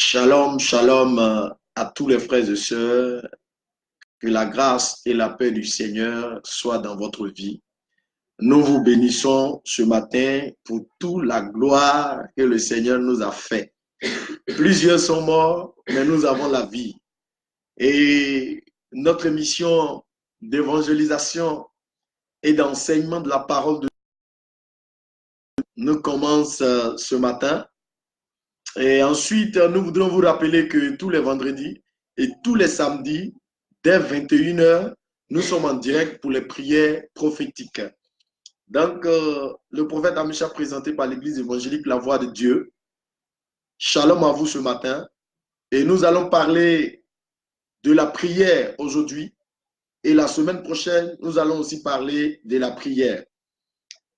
Shalom, shalom à tous les frères et sœurs. Que la grâce et la paix du Seigneur soient dans votre vie. Nous vous bénissons ce matin pour toute la gloire que le Seigneur nous a fait. Plusieurs sont morts, mais nous avons la vie. Et notre mission d'évangélisation et d'enseignement de la parole de Dieu nous commence ce matin. Et ensuite, nous voudrons vous rappeler que tous les vendredis et tous les samedis, dès 21h, nous sommes en direct pour les prières prophétiques. Donc, le prophète Amisha présenté par l'église évangélique La Voix de Dieu. Shalom à vous ce matin. Et nous allons parler de la prière aujourd'hui. Et la semaine prochaine, nous allons aussi parler de la prière.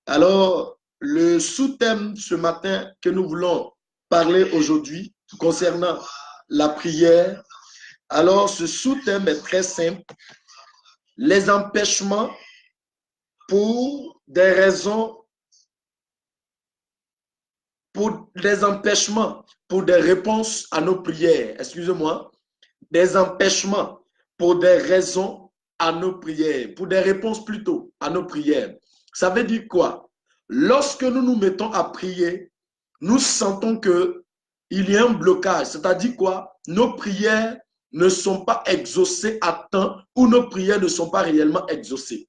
Alors, le sous-thème ce matin que nous voulons parler aujourd'hui concernant la prière. Alors, ce sous-thème est très simple. Les empêchements pour des raisons, pour des réponses à nos prières. Excusez-moi. Des empêchements pour des raisons à nos prières, pour des réponses plutôt à nos prières. Ça veut dire quoi? Lorsque nous nous mettons à prier, nous sentons qu'il y a un blocage. C'est-à-dire quoi? Nos prières ne sont pas exaucées à temps ou nos prières ne sont pas réellement exaucées.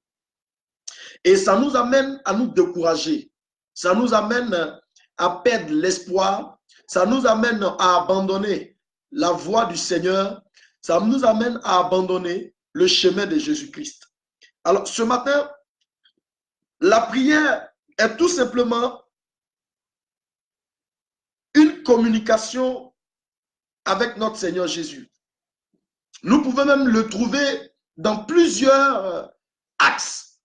Et ça nous amène à nous décourager. Ça nous amène à perdre l'espoir. Ça nous amène à abandonner la voie du Seigneur. Ça nous amène à abandonner le chemin de Jésus-Christ. Alors, ce matin, la prière est tout simplement une communication avec notre Seigneur Jésus. Nous pouvons même le trouver dans plusieurs axes.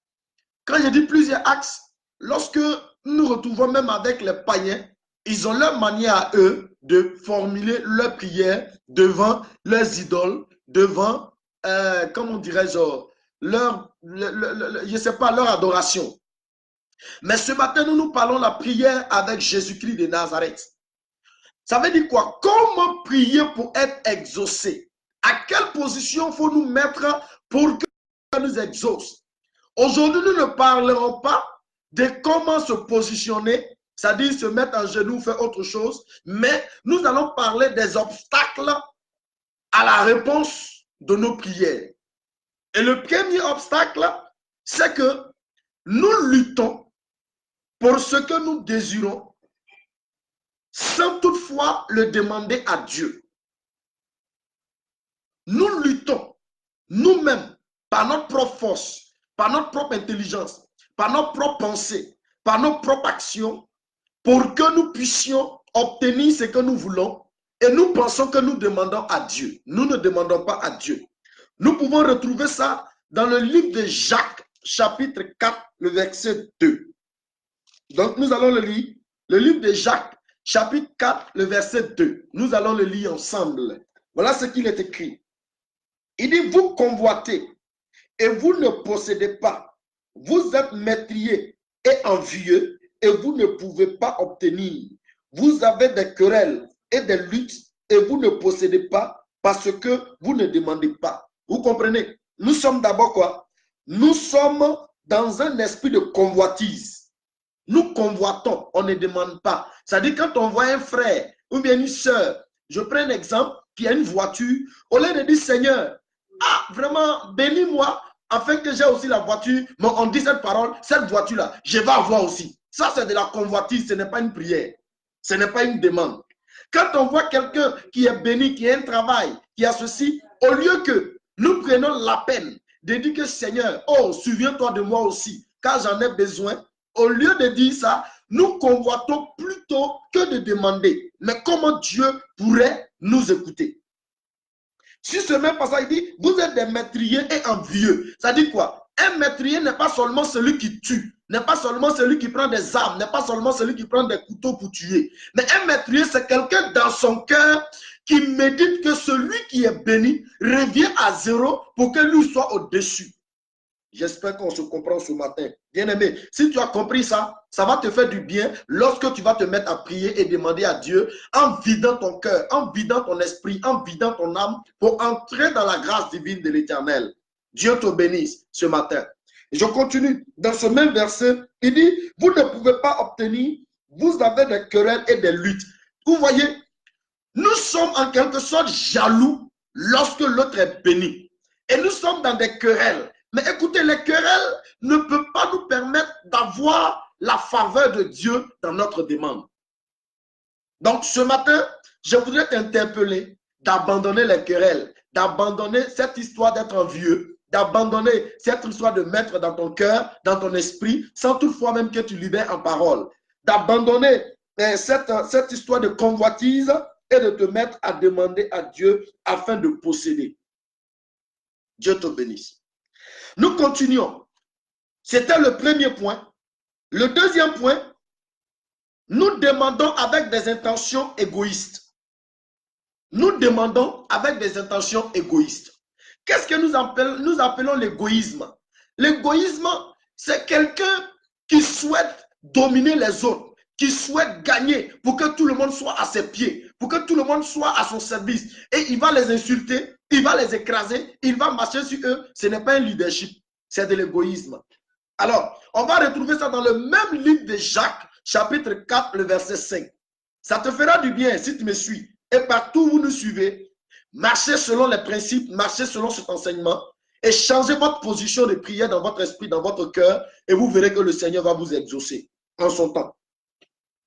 Quand je dis plusieurs axes, lorsque nous retrouvons même avec les païens, ils ont leur manière à eux de formuler leur prière devant leurs idoles, devant, comment dirais-je, je sais pas, leur adoration. Mais ce matin, nous parlons de la prière avec Jésus-Christ de Nazareth. Ça veut dire quoi? Comment prier pour être exaucé? À quelle position faut nous mettre pour que Dieu nous exauce? Aujourd'hui, nous ne parlerons pas de comment se positionner, c'est-à-dire se mettre en genoux, faire autre chose, mais nous allons parler des obstacles à la réponse de nos prières. Et le premier obstacle, c'est que nous luttons pour ce que nous désirons sans toutefois le demander à Dieu. Nous luttons nous-mêmes par notre propre force, par notre propre intelligence, par notre propre pensée, par nos propres actions, pour que nous puissions obtenir ce que nous voulons et nous pensons que nous demandons à Dieu. Nous ne demandons pas à Dieu. Nous pouvons retrouver ça dans le livre de Jacques, chapitre 4, le verset 2. Donc, nous allons le lire. Le livre de Jacques, chapitre 4, le verset 2. Nous allons le lire ensemble. Voilà ce qu'il est écrit. Il dit, vous convoitez et vous ne possédez pas. Vous êtes métriers et envieux et vous ne pouvez pas obtenir. Vous avez des querelles et des luttes et vous ne possédez pas parce que vous ne demandez pas. Vous comprenez? Nous sommes d'abord quoi? Nous sommes dans un esprit de convoitise. Nous convoitons, on ne demande pas. C'est-à-dire quand on voit un frère ou bien une soeur, je prends un exemple, qui a une voiture, au lieu de dire Seigneur, ah vraiment bénis-moi afin que j'ai aussi la voiture, mais on dit cette parole, cette voiture-là, je vais avoir aussi. Ça c'est de la convoitise, ce n'est pas une prière, ce n'est pas une demande. Quand on voit quelqu'un qui est béni, qui a un travail, qui a ceci, au lieu que nous prenons la peine de dire que Seigneur, oh souviens-toi de moi aussi, car j'en ai besoin. Au lieu de dire ça, nous convoitons plutôt que de demander. Mais comment Dieu pourrait nous écouter? Si ce même passage dit, vous êtes des métriers et envieux. Ça dit quoi? Un métrier n'est pas seulement celui qui tue, n'est pas seulement celui qui prend des armes, n'est pas seulement celui qui prend des couteaux pour tuer. Mais un métrier, c'est quelqu'un dans son cœur qui médite que celui qui est béni revient à zéro pour que lui soit au-dessus. J'espère qu'on se comprend ce matin. Bien-aimé, si tu as compris ça, ça va te faire du bien lorsque tu vas te mettre à prier et demander à Dieu, en vidant ton cœur, en vidant ton esprit, en vidant ton âme, pour entrer dans la grâce divine de l'Éternel. Dieu te bénisse ce matin. Et je continue. Dans ce même verset, il dit, vous ne pouvez pas obtenir, vous avez des querelles et des luttes. Vous voyez, nous sommes en quelque sorte jaloux lorsque l'autre est béni. Et nous sommes dans des querelles. Mais écoutez, les querelles ne peuvent pas nous permettre d'avoir la faveur de Dieu dans notre demande. Donc ce matin, je voudrais t'interpeller d'abandonner les querelles, d'abandonner cette histoire d'être un vieux, d'abandonner cette histoire de mettre dans ton cœur, dans ton esprit, sans toutefois même que tu libères en parole, d'abandonner cette histoire de convoitise et de te mettre à demander à Dieu afin de posséder. Dieu te bénisse. Nous continuons. C'était le premier point. Le deuxième point, nous demandons avec des intentions égoïstes. Nous demandons avec des intentions égoïstes. Qu'est-ce que nous appelons l'égoïsme? L'égoïsme, c'est quelqu'un qui souhaite dominer les autres, qui souhaite gagner pour que tout le monde soit à ses pieds, pour que tout le monde soit à son service. Et il va les insulter, il va les écraser, il va marcher sur eux. Ce n'est pas un leadership, c'est de l'égoïsme. Alors, on va retrouver ça dans le même livre de Jacques, chapitre 4, le verset 5. Ça te fera du bien si tu me suis. Et partout où vous nous suivez, marchez selon les principes, marchez selon cet enseignement et changez votre position de prière dans votre esprit, dans votre cœur, et vous verrez que le Seigneur va vous exaucer en son temps.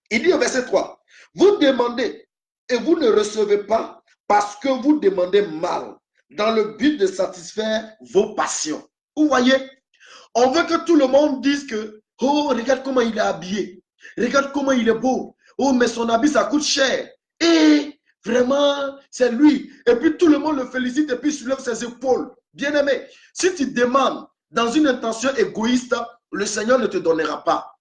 Il dit au verset 3, vous demandez et vous ne recevez pas parce que vous demandez mal, dans le but de satisfaire vos passions. Vous voyez, on veut que tout le monde dise que, oh, regarde comment il est habillé, regarde comment il est beau, oh, mais son habit, ça coûte cher. Et vraiment, c'est lui. Et puis tout le monde le félicite et puis soulève ses épaules. Bien-aimé, si tu demandes dans une intention égoïste, le Seigneur ne te donnera pas.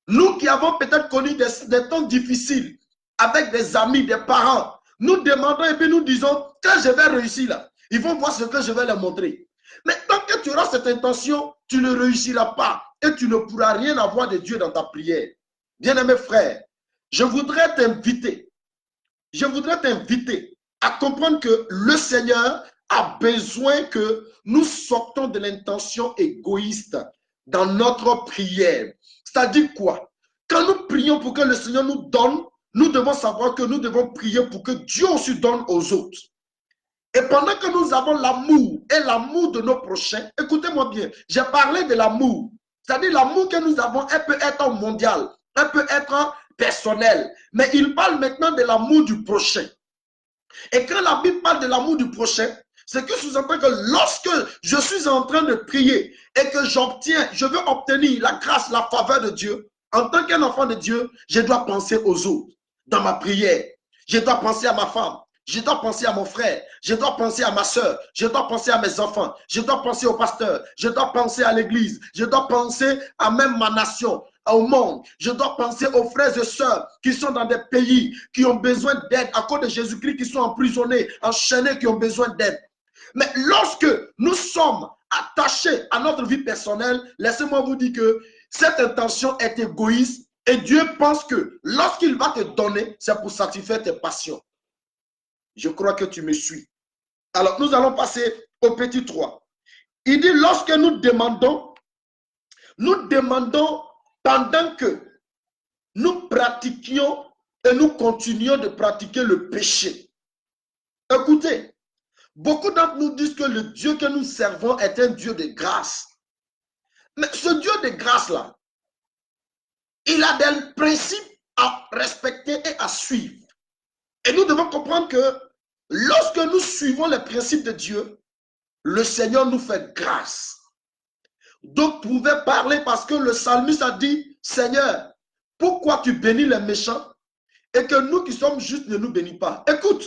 Nous qui avons peut-être connu des temps difficiles avec des amis, des parents, nous demandons et puis nous disons, quand je vais réussir là, ils vont voir ce que je vais leur montrer. Mais tant que tu auras cette intention, tu ne réussiras pas et tu ne pourras rien avoir de Dieu dans ta prière. Bien-aimé frère, je voudrais t'inviter à comprendre que le Seigneur a besoin que nous sortons de l'intention égoïste dans notre prière. C'est-à-dire quoi? Quand nous prions pour que le Seigneur nous donne, nous devons savoir que nous devons prier pour que Dieu aussi donne aux autres. Et pendant que nous avons l'amour et l'amour de nos prochains, écoutez-moi bien, j'ai parlé de l'amour. C'est-à-dire l'amour que nous avons, elle peut être mondial, elle peut être personnel. Mais il parle maintenant de l'amour du prochain. Et quand la Bible parle de l'amour du prochain, c'est que sous-entend que lorsque je suis en train de prier et que je veux obtenir la grâce, la faveur de Dieu, en tant qu'un enfant de Dieu, je dois penser aux autres dans ma prière. Je dois penser à ma femme. Je dois penser à mon frère, je dois penser à ma soeur, je dois penser à mes enfants, je dois penser au pasteur, je dois penser à l'église, je dois penser à même ma nation, au monde. Je dois penser aux frères et sœurs qui sont dans des pays, qui ont besoin d'aide à cause de Jésus-Christ, qui sont emprisonnés, enchaînés, qui ont besoin d'aide. Mais lorsque nous sommes attachés à notre vie personnelle, laissez-moi vous dire que cette intention est égoïste et Dieu pense que lorsqu'il va te donner, c'est pour satisfaire tes passions. Je crois que tu me suis. Alors, nous allons passer au petit 3. Il dit, lorsque nous demandons pendant que nous pratiquions et nous continuons de pratiquer le péché. Écoutez, beaucoup d'entre nous disent que le Dieu que nous servons est un Dieu de grâce. Mais ce Dieu de grâce-là, il a des principes à respecter et à suivre. Et nous devons comprendre que lorsque nous suivons les principes de Dieu, le Seigneur nous fait grâce. D'autres pouvaient parler parce que le psalmiste a dit, Seigneur, pourquoi tu bénis les méchants et que nous qui sommes justes ne nous bénis pas? Écoute,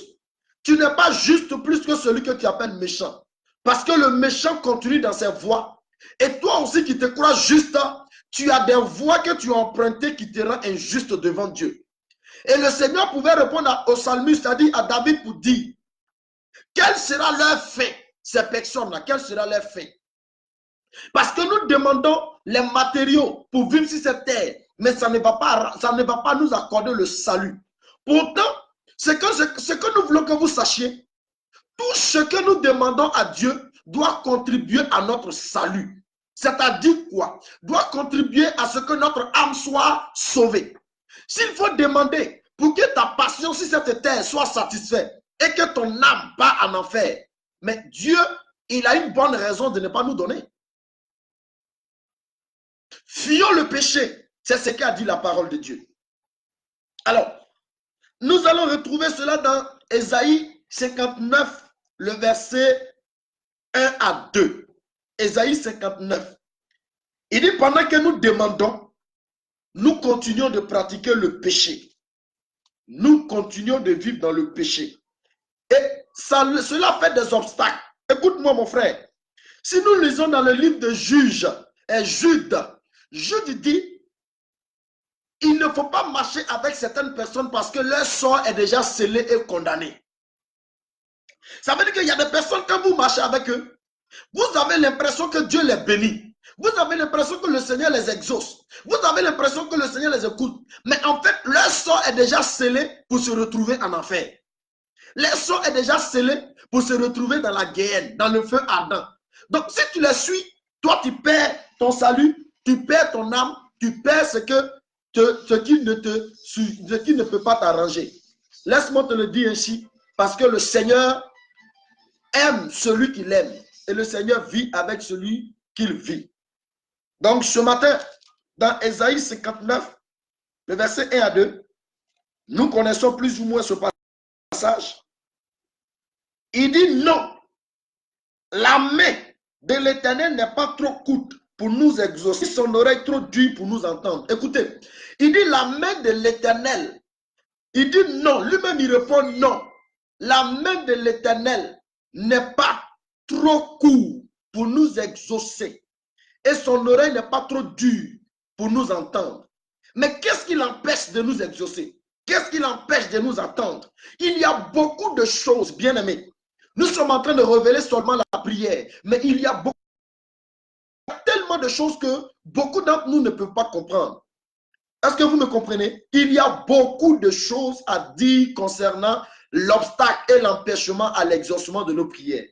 tu n'es pas juste plus que celui que tu appelles méchant. Parce que le méchant continue dans ses voies. Et toi aussi qui te crois juste, tu as des voies que tu as empruntées qui te rendent injuste devant Dieu. Et le Seigneur pouvait répondre au psalmiste, c'est-à-dire à David pour dire, quel sera leur fin, ces personnes-là, quel sera leur fin? Parce que nous demandons les matériaux pour vivre sur cette terre, mais ça ne va pas nous accorder le salut. Pourtant, ce que nous voulons que vous sachiez, tout ce que nous demandons à Dieu doit contribuer à notre salut. C'est-à-dire quoi? Doit contribuer à ce que notre âme soit sauvée. S'il faut demander pour que ta passion sur cette terre soit satisfaite et que ton âme part en enfer, mais Dieu, il a une bonne raison de ne pas nous donner. Fuyons le péché. C'est ce qu'a dit la parole de Dieu. Alors, nous allons retrouver cela dans Ésaïe 59, le verset 1 à 2. Ésaïe 59. Il dit, pendant que nous demandons, nous continuons de pratiquer le péché. Nous continuons de vivre dans le péché. Et cela fait des obstacles. Écoute-moi, mon frère. Si nous lisons dans le livre de Juge et Jude, Jude dit, il ne faut pas marcher avec certaines personnes parce que leur sort est déjà scellé et condamné. Ça veut dire qu'il y a des personnes, quand vous marchez avec eux, vous avez l'impression que Dieu les bénit. Vous avez l'impression que le Seigneur les exauce. Vous avez l'impression que le Seigneur les écoute. Mais en fait, leur sort est déjà scellé pour se retrouver en enfer. Leur sort est déjà scellé pour se retrouver dans la guerre, dans le feu ardent. Donc, si tu les suis, toi, tu perds ton salut, tu perds ton âme, tu perds ce qui ne peut pas t'arranger. Laisse-moi te le dire ainsi, parce que le Seigneur aime celui qu'il aime et le Seigneur vit avec celui qu'il vit. Donc, ce matin, dans Ésaïe 59, le verset 1 à 2, nous connaissons plus ou moins ce passage. Il dit non, la main de l'Éternel n'est pas trop courte pour nous exaucer, son oreille trop dure pour nous entendre. Écoutez, il dit la main de l'Éternel. Il dit non, lui-même il répond non. La main de l'Éternel n'est pas trop courte pour nous exaucer et son oreille n'est pas trop dure pour nous entendre. Mais qu'est-ce qui l'empêche de nous exaucer? Qu'est-ce qui l'empêche de nous entendre? Il y a beaucoup de choses, bien aimés. Nous sommes en train de révéler seulement la prière, mais il y a tellement de choses que beaucoup d'entre nous ne peuvent pas comprendre. Est-ce que vous me comprenez? Il y a beaucoup de choses à dire concernant l'obstacle et l'empêchement à l'exaucement de nos prières.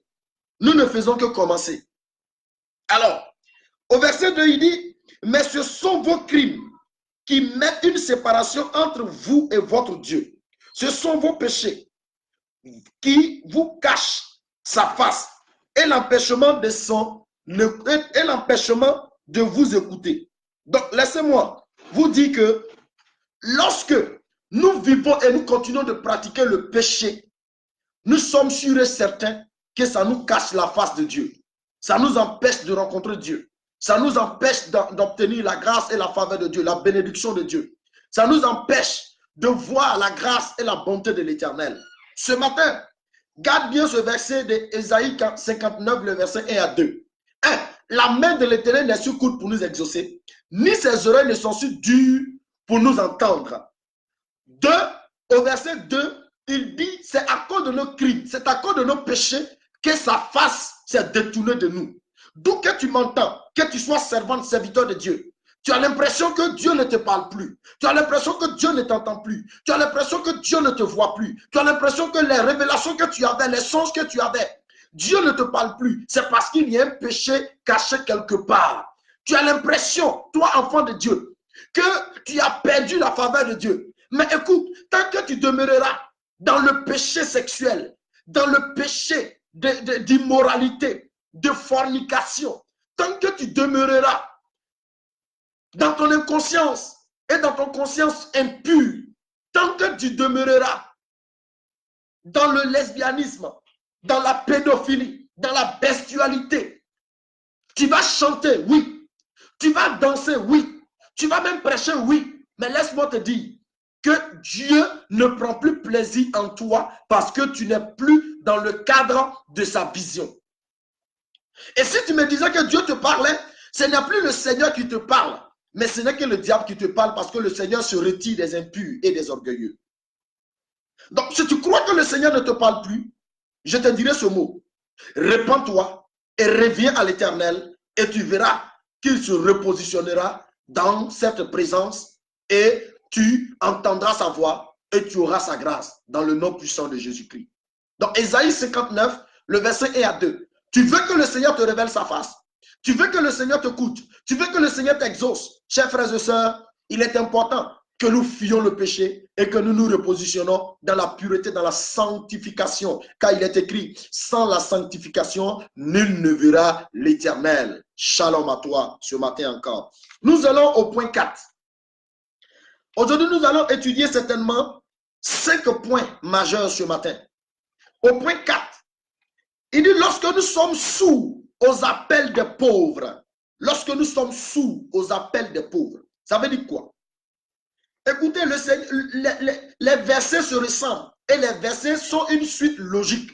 Nous ne faisons que commencer. Alors, au verset 2, il dit, mais ce sont vos crimes qui mettent une séparation entre vous et votre Dieu. Ce sont vos péchés qui vous cachent sa face et l'empêchement de vous écouter. Donc, laissez-moi vous dire que lorsque nous vivons et nous continuons de pratiquer le péché, nous sommes sûrs et certains que ça nous cache la face de Dieu. Ça nous empêche de rencontrer Dieu. Ça nous empêche d'obtenir la grâce et la faveur de Dieu, la bénédiction de Dieu. Ça nous empêche de voir la grâce et la bonté de l'Éternel. Ce matin, garde bien ce verset d'Ésaïe 59, le verset 1 à 2. 1. La main de l'Éternel n'est sur courte pour nous exaucer, ni ses oreilles ne sont sur dures pour nous entendre. 2. Au verset 2, il dit, c'est à cause de nos crimes, c'est à cause de nos péchés que sa face s'est détournée de nous. D'où que tu m'entends, que tu sois servante, serviteur de Dieu, tu as l'impression que Dieu ne te parle plus. Tu as l'impression que Dieu ne t'entend plus. Tu as l'impression que Dieu ne te voit plus. Tu as l'impression que les révélations que tu avais, les songes que tu avais, Dieu ne te parle plus. C'est parce qu'il y a un péché caché quelque part. Tu as l'impression, toi enfant de Dieu, que tu as perdu la faveur de Dieu. Mais écoute, tant que tu demeureras dans le péché sexuel, dans le péché d'immoralité, de fornication, tant que tu demeureras dans ton inconscience et dans ton conscience impure, tant que tu demeureras dans le lesbianisme, dans la pédophilie, dans la bestialité, tu vas chanter, oui, tu vas danser, oui, tu vas même prêcher, oui, mais laisse-moi te dire que Dieu ne prend plus plaisir en toi parce que tu n'es plus dans le cadre de sa vision. Et si tu me disais que Dieu te parlait, ce n'est plus le Seigneur qui te parle, mais ce n'est que le diable qui te parle parce que le Seigneur se retire des impurs et des orgueilleux. Donc, si tu crois que le Seigneur ne te parle plus, je te dirai ce mot. Répands-toi et reviens à l'Éternel et tu verras qu'il se repositionnera dans cette présence et tu entendras sa voix et tu auras sa grâce dans le nom puissant de Jésus-Christ. Donc, Ésaïe 59, le verset 1 à 2. Tu veux que le Seigneur te révèle sa face. Tu veux que le Seigneur t'écoute. Tu veux que le Seigneur t'exauce. Chers frères et sœurs, il est important que nous fuyions le péché et que nous nous repositionnons dans la pureté, dans la sanctification. Car il est écrit, sans la sanctification, nul ne verra l'Éternel. Shalom à toi ce matin encore. Nous allons au point 4. Aujourd'hui, nous allons étudier certainement 5 points majeurs ce matin. Au point 4, il dit, lorsque nous sommes sourds aux appels des pauvres, lorsque nous sommes sourds aux appels des pauvres, ça veut dire quoi? Écoutez, les versets se ressemblent et les versets sont une suite logique.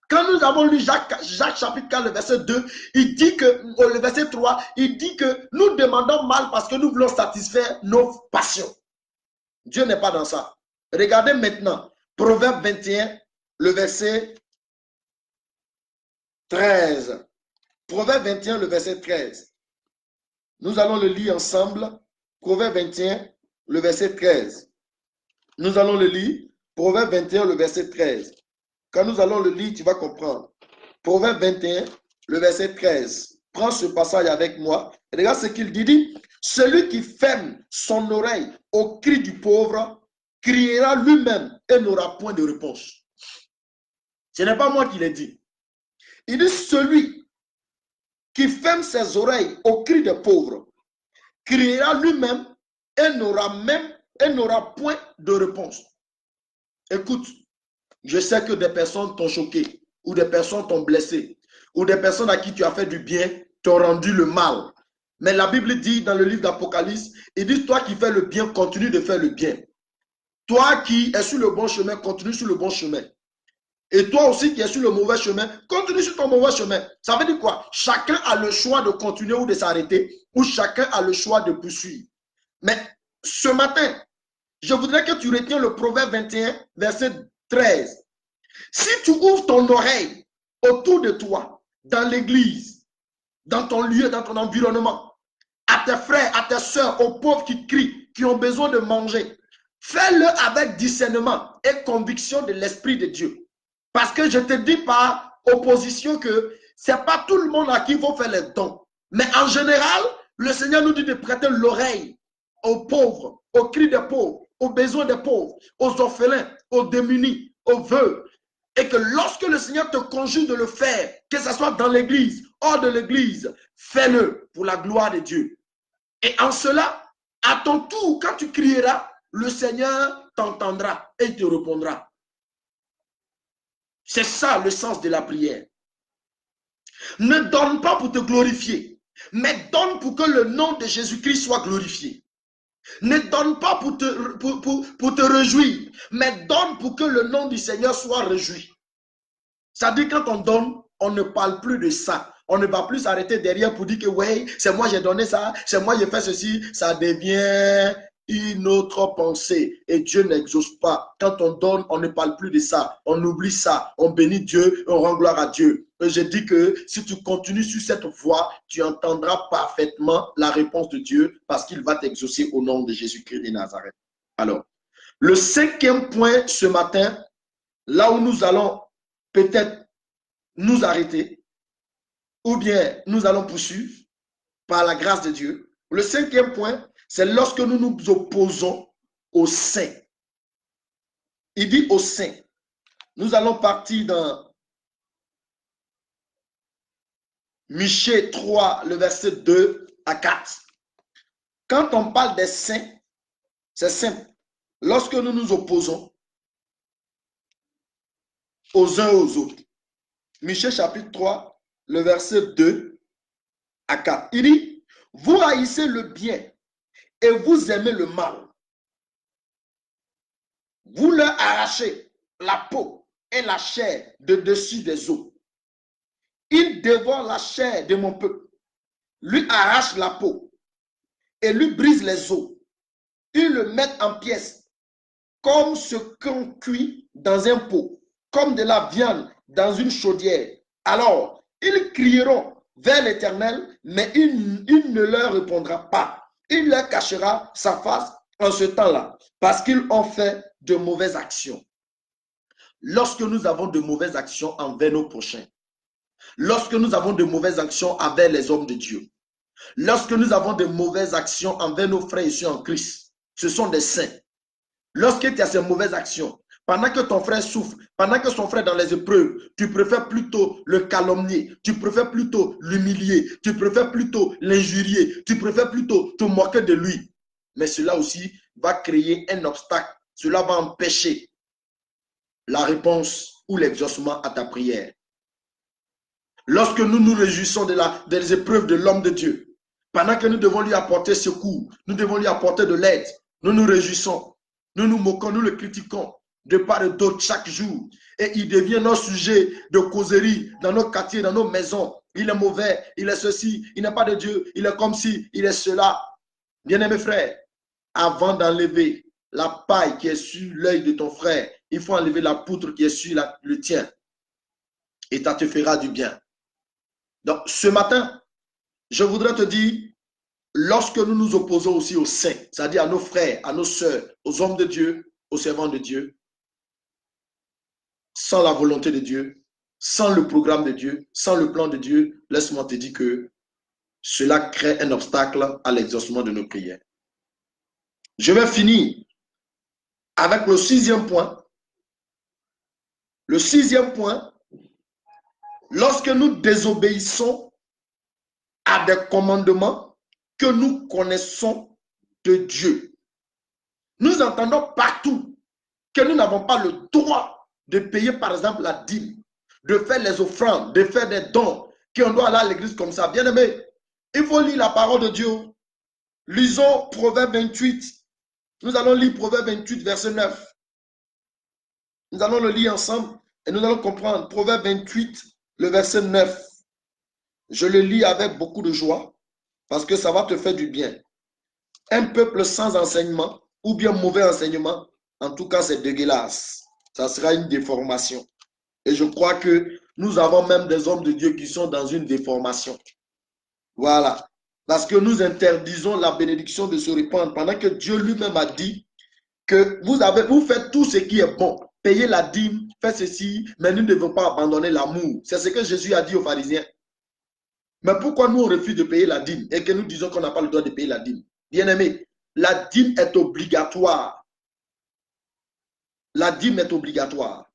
Quand nous avons lu Jacques chapitre 4, le verset 2, il dit que, le verset 3, il dit que nous demandons mal parce que nous voulons satisfaire nos passions. Dieu n'est pas dans ça. Regardez maintenant, Proverbe 21, le verset 13. Proverbe 21, le verset 13. Nous allons le lire ensemble. Proverbe 21, le verset 13. Nous allons le lire. Proverbe 21, le verset 13. Quand nous allons le lire, tu vas comprendre. Proverbe 21, le verset 13. Prends ce passage avec moi. Regarde ce qu'il dit. Il dit, celui qui ferme son oreille au cri du pauvre criera lui-même et n'aura point de réponse. Ce n'est pas moi qui l'ai dit. Il dit, celui qui ferme ses oreilles au cri des pauvres criera lui-même et n'aura point de réponse. Écoute, je sais que des personnes t'ont choqué, ou des personnes t'ont blessé, ou des personnes à qui tu as fait du bien t'ont rendu le mal. Mais la Bible dit dans le livre d'Apocalypse, il dit, toi qui fais le bien, continue de faire le bien. Toi qui es sur le bon chemin, continue sur le bon chemin. Et toi aussi qui es sur le mauvais chemin, continue sur ton mauvais chemin. Ça veut dire quoi? Chacun a le choix de continuer ou de s'arrêter, ou chacun a le choix de poursuivre. Mais ce matin, je voudrais que tu retiens le Proverbe 21, verset 13. Si tu ouvres ton oreille autour de toi, dans l'église, dans ton lieu, dans ton environnement, à tes frères, à tes soeurs, aux pauvres qui crient, qui ont besoin de manger, fais-le avec discernement et conviction de l'Esprit de Dieu. Parce que je te dis par opposition que ce n'est pas tout le monde à qui il faut faire les dons. Mais en général, le Seigneur nous dit de prêter l'oreille aux pauvres, aux cris des pauvres, aux besoins des pauvres, aux orphelins, aux démunis, aux veuves. Et que lorsque le Seigneur te conjure de le faire, que ce soit dans l'église, hors de l'église, fais-le pour la gloire de Dieu. Et en cela, à ton tour, quand tu crieras, le Seigneur t'entendra et te répondra. C'est ça le sens de la prière. Ne donne pas pour te glorifier, mais donne pour que le nom de Jésus-Christ soit glorifié. Ne donne pas pour te réjouir, mais donne pour que le nom du Seigneur soit réjoui. C'est-à-dire quand on donne, on ne parle plus de ça. On ne va plus s'arrêter derrière pour dire que oui, c'est moi j'ai donné ça, c'est moi j'ai fait ceci. Ça devient une autre pensée et Dieu n'exauce pas. Quand on donne, on ne parle plus de ça. On oublie ça. On bénit Dieu, on rend gloire à Dieu. Et je dis que si tu continues sur cette voie, tu entendras parfaitement la réponse de Dieu parce qu'il va t'exaucer au nom de Jésus-Christ de Nazareth. Alors, le 5e point ce matin, là où nous allons peut-être nous arrêter, ou bien nous allons poursuivre par la grâce de Dieu. Le 5e point, c'est lorsque nous nous opposons aux saints. Il dit aux saints. Nous allons partir dans Michée 3, le verset 2 à 4. Quand on parle des saints, c'est simple. Lorsque nous nous opposons aux uns aux autres. Michée chapitre 3, le verset 2 à 4. Il dit, vous haïssez le bien et vous aimez le mal. Vous leur arrachez la peau et la chair de dessus des os. Ils dévorent la chair de mon peuple, lui arrachent la peau et lui brisent les os. Ils le mettent en pièces comme ce qu'on cuit dans un pot, comme de la viande dans une chaudière. Alors, ils crieront vers l'Éternel, mais il ne leur répondra pas. Il leur cachera sa face en ce temps-là, parce qu'ils ont fait de mauvaises actions. Lorsque nous avons de mauvaises actions envers nos prochains, lorsque nous avons de mauvaises actions envers les hommes de Dieu, lorsque nous avons de mauvaises actions envers nos frères ici en Christ, ce sont des saints. Lorsque tu as ces mauvaises actions, pendant que ton frère souffre, pendant que son frère est dans les épreuves, tu préfères plutôt le calomnier, tu préfères plutôt l'humilier, tu préfères plutôt l'injurier, tu préfères plutôt te moquer de lui. Mais cela aussi va créer un obstacle, cela va empêcher la réponse ou l'exaucement à ta prière. Lorsque nous nous réjouissons des épreuves de l'homme de Dieu, pendant que nous devons lui apporter secours, nous devons lui apporter de l'aide, nous nous réjouissons, nous nous moquons, nous le critiquons de part et d'autre chaque jour. Et il devient notre sujet de causerie dans nos quartiers, dans nos maisons. Il est mauvais, il est ceci, il n'est pas de Dieu, il est comme ci, il est cela. Bien-aimés frères, avant d'enlever la paille qui est sur l'œil de ton frère, il faut enlever la poutre qui est sur le tien. Et ça te fera du bien. Donc, ce matin, je voudrais te dire, lorsque nous nous opposons aussi aux saints, c'est-à-dire à nos frères, à nos sœurs, aux hommes de Dieu, aux servants de Dieu, sans la volonté de Dieu, sans le programme de Dieu, sans le plan de Dieu, laisse-moi te dire que cela crée un obstacle à l'exaucement de nos prières. Je vais finir avec le 6e point. Le 6e point, lorsque nous désobéissons à des commandements que nous connaissons de Dieu, nous entendons partout que nous n'avons pas le droit de payer par exemple la dîme, de faire les offrandes, de faire des dons, qu'on doit aller à l'église comme ça. Bien aimé, il faut lire la parole de Dieu. Lisons Proverbe 28. Nous allons lire Proverbe 28, verset 9. Nous allons le lire ensemble et nous allons comprendre. Proverbe 28, le verset 9. Je le lis avec beaucoup de joie parce que ça va te faire du bien. Un peuple sans enseignement ou bien mauvais enseignement, en tout cas c'est dégueulasse. Ça sera une déformation. Et je crois que nous avons même des hommes de Dieu qui sont dans une déformation. Voilà. Parce que nous interdisons la bénédiction de se répandre pendant que Dieu lui-même a dit que vous faites tout ce qui est bon. Payez la dîme, faites ceci, mais nous ne devons pas abandonner l'amour. C'est ce que Jésus a dit aux pharisiens. Mais pourquoi nous on refuse de payer la dîme et que nous disons qu'on n'a pas le droit de payer la dîme? Bien-aimé, la dîme est obligatoire. La dîme est obligatoire.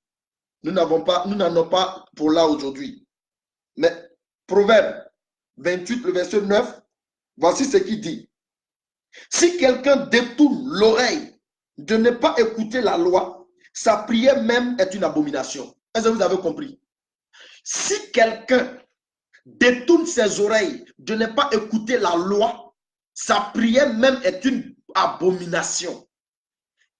Nous n'en avons pas pour là aujourd'hui. Mais Proverbe 28, le verset 9, voici ce qu'il dit. Si quelqu'un détourne l'oreille de ne pas écouter la loi, sa prière même est une abomination. Est-ce que vous avez compris? Si quelqu'un détourne ses oreilles de ne pas écouter la loi, sa prière même est une abomination.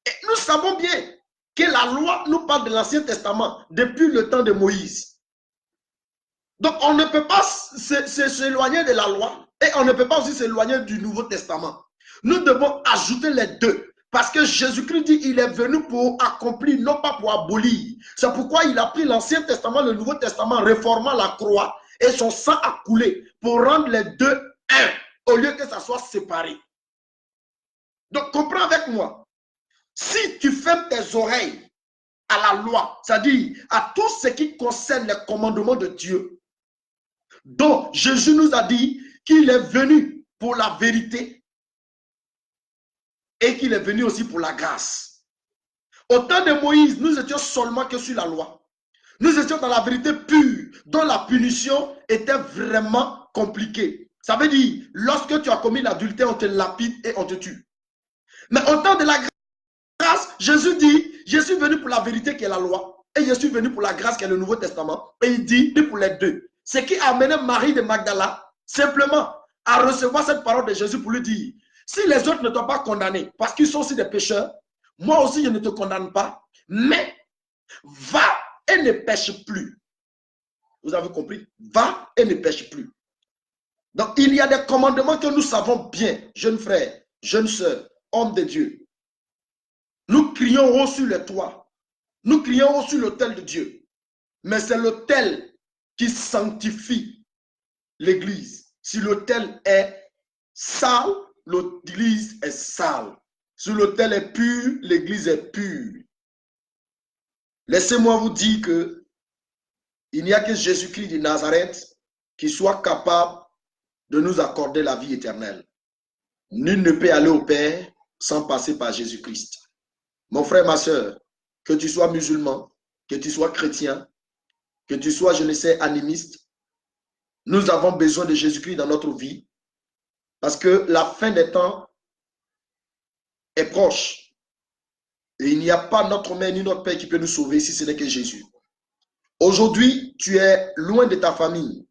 Et nous savons bien que la loi nous parle de l'Ancien Testament depuis le temps de Moïse. Donc on ne peut pas s'éloigner de la loi et on ne peut pas aussi s'éloigner du Nouveau Testament. Nous devons ajouter les deux parce que Jésus-Christ dit qu'il est venu pour accomplir, non pas pour abolir. C'est pourquoi il a pris l'Ancien Testament, le Nouveau Testament, réformant la croix et son sang a coulé pour rendre les deux un au lieu que ça soit séparé. Donc comprends avec moi. Si tu fermes tes oreilles à la loi, c'est-à-dire à tout ce qui concerne les commandements de Dieu, dont Jésus nous a dit qu'il est venu pour la vérité et qu'il est venu aussi pour la grâce. Au temps de Moïse, nous étions seulement que sur la loi. Nous étions dans la vérité pure, dont la punition était vraiment compliquée. Ça veut dire, lorsque tu as commis l'adultère, on te lapide et on te tue. Mais au temps de la grâce, Jésus dit, je suis venu pour la vérité qui est la loi, et je suis venu pour la grâce qui est le Nouveau Testament, et il dit pour les deux. Ce qui a amené Marie de Magdala simplement à recevoir cette parole de Jésus pour lui dire, si les autres ne t'ont pas condamné, parce qu'ils sont aussi des pécheurs, moi aussi je ne te condamne pas, mais va et ne pêche plus. Vous avez compris? Va et ne pêche plus. Donc il y a des commandements que nous savons bien, jeunes frères, jeunes sœurs, hommes de Dieu. Nous crions haut sur les toits. Nous crions haut sur l'autel de Dieu. Mais c'est l'autel qui sanctifie l'église. Si l'autel est sale, l'église est sale. Si l'autel est pur, l'église est pure. Laissez-moi vous dire que il n'y a que Jésus-Christ de Nazareth qui soit capable de nous accorder la vie éternelle. Nul ne peut aller au Père sans passer par Jésus-Christ. Mon frère, ma soeur, que tu sois musulman, que tu sois chrétien, que tu sois, je ne sais, animiste, nous avons besoin de Jésus-Christ dans notre vie parce que la fin des temps est proche. Et il n'y a pas notre mère ni notre père qui peut nous sauver si ce n'est que Jésus. Aujourd'hui, tu es loin de ta famille.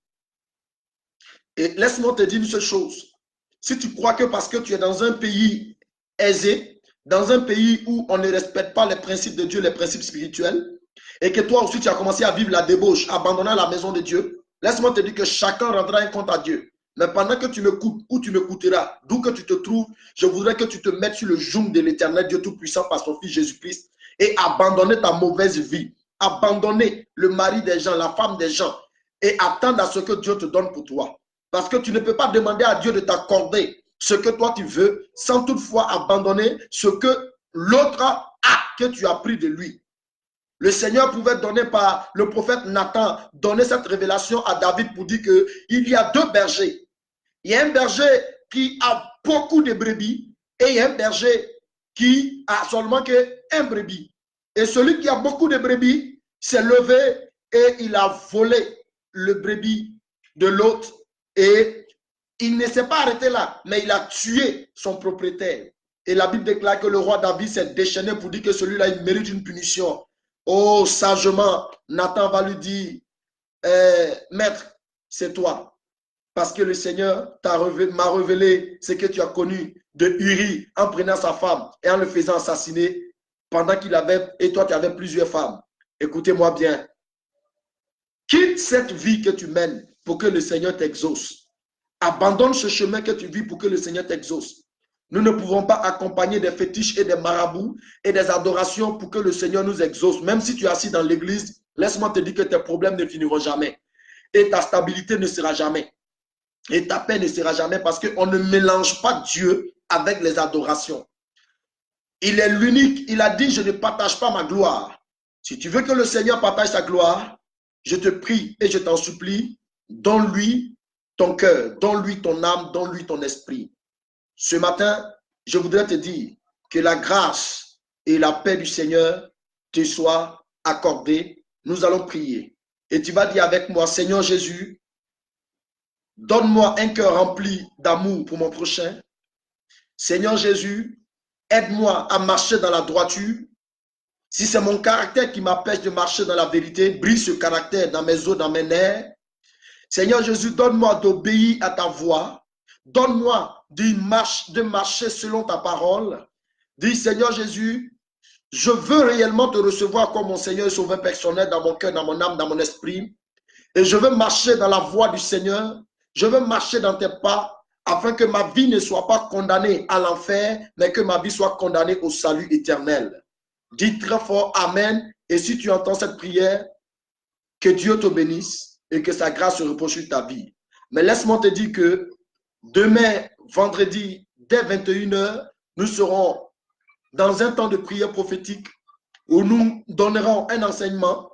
Et laisse-moi te dire une seule chose. Si tu crois que parce que tu es dans un pays aisé, dans un pays où on ne respecte pas les principes de Dieu, les principes spirituels, et que toi aussi tu as commencé à vivre la débauche, abandonnant la maison de Dieu, laisse-moi te dire que chacun rendra un compte à Dieu. Mais pendant que tu m'écoutes ou tu m'écouteras, d'où que tu te trouves, je voudrais que tu te mettes sur le genou de l'Éternel Dieu Tout-Puissant par son Fils Jésus-Christ et abandonner ta mauvaise vie, abandonner le mari des gens, la femme des gens et attendre à ce que Dieu te donne pour toi. Parce que tu ne peux pas demander à Dieu de t'accorder ce que toi tu veux sans toutefois abandonner ce que l'autre a que tu as pris de lui. Le Seigneur pouvait donner par le prophète Nathan, donner cette révélation à David pour dire qu'il y a deux bergers. Il y a un berger qui a beaucoup de brebis et il y a un berger qui a seulement qu'un brebis. Et celui qui a beaucoup de brebis s'est levé et il a volé le brebis de l'autre. Et il ne s'est pas arrêté là, mais il a tué son propriétaire. Et la Bible déclare que le roi David s'est déchaîné pour dire que celui-là, il mérite une punition. Oh, sagement, Nathan va lui dire, maître, c'est toi. Parce que le Seigneur m'a révélé ce que tu as connu de Uri en prenant sa femme et en le faisant assassiner pendant qu'il avait, et toi tu avais plusieurs femmes. Écoutez-moi bien. Quitte cette vie que tu mènes pour que le Seigneur t'exauce. Abandonne ce chemin que tu vis pour que le Seigneur t'exauce. Nous ne pouvons pas accompagner des fétiches et des marabouts et des adorations pour que le Seigneur nous exauce. Même si tu es assis dans l'église, laisse-moi te dire que tes problèmes ne finiront jamais. Et ta stabilité ne sera jamais. Et ta paix ne sera jamais parce qu'on ne mélange pas Dieu avec les adorations. Il est l'unique. Il a dit, je ne partage pas ma gloire. Si tu veux que le Seigneur partage sa gloire, je te prie et je t'en supplie, donne-lui ton cœur, donne-lui ton âme, donne-lui ton esprit. Ce matin, je voudrais te dire que la grâce et la paix du Seigneur te soient accordées. Nous allons prier. Et tu vas dire avec moi, Seigneur Jésus, donne-moi un cœur rempli d'amour pour mon prochain. Seigneur Jésus, aide-moi à marcher dans la droiture. Si c'est mon caractère qui m'empêche de marcher dans la vérité, brise ce caractère dans mes os, dans mes nerfs. Seigneur Jésus, donne-moi d'obéir à ta voix. Donne-moi de marcher selon ta parole. Dis, Seigneur Jésus, je veux réellement te recevoir comme mon Seigneur et Sauveur personnel dans mon cœur, dans mon âme, dans mon esprit. Et je veux marcher dans la voie du Seigneur. Je veux marcher dans tes pas afin que ma vie ne soit pas condamnée à l'enfer, mais que ma vie soit condamnée au salut éternel. Dis très fort Amen. Et si tu entends cette prière, que Dieu te bénisse et que sa grâce se repose sur ta vie. Mais laisse-moi te dire que demain, vendredi, dès 21 h, nous serons dans un temps de prière prophétique où nous donnerons un enseignement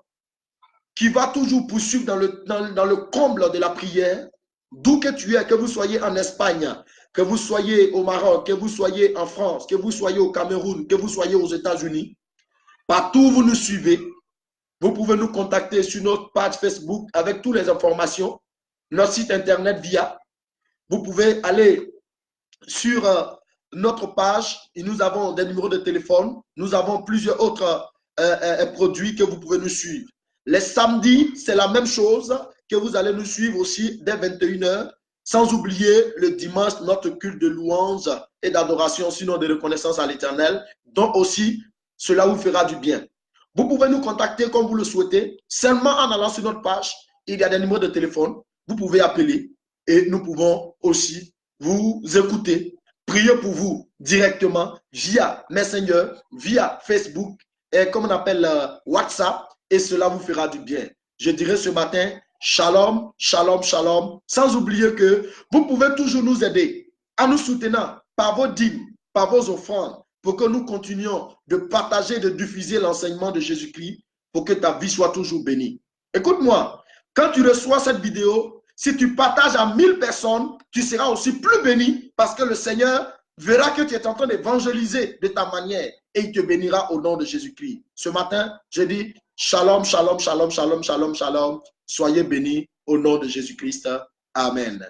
qui va toujours poursuivre dans le comble de la prière, d'où que tu es, que vous soyez en Espagne, que vous soyez au Maroc, que vous soyez en France, que vous soyez au Cameroun, que vous soyez aux États-Unis, partout où vous nous suivez, vous pouvez nous contacter sur notre page Facebook avec toutes les informations, notre site internet via. Vous pouvez aller sur notre page et nous avons des numéros de téléphone. Nous avons plusieurs autres produits que vous pouvez nous suivre. Les samedis, c'est la même chose que vous allez nous suivre aussi dès 21 h. Sans oublier le dimanche, notre culte de louange et d'adoration, sinon de reconnaissance à l'Éternel. Donc aussi, cela vous fera du bien. Vous pouvez nous contacter comme vous le souhaitez. Seulement en allant sur notre page, il y a des numéros de téléphone. Vous pouvez appeler et nous pouvons aussi vous écouter, prier pour vous directement via Messenger, via Facebook et comme on appelle WhatsApp, et cela vous fera du bien. Je dirais ce matin, Shalom, shalom, shalom. Sans oublier que vous pouvez toujours nous aider en nous soutenant par vos dîmes, par vos offrandes, pour que nous continuions de partager, de diffuser l'enseignement de Jésus-Christ, pour que ta vie soit toujours bénie. Écoute-moi, quand tu reçois cette vidéo, si tu partages à 1000 personnes, tu seras aussi plus béni parce que le Seigneur verra que tu es en train d'évangéliser de ta manière et il te bénira au nom de Jésus-Christ. Ce matin, je dis shalom, shalom, shalom, shalom, shalom, shalom. Soyez bénis au nom de Jésus-Christ. Amen.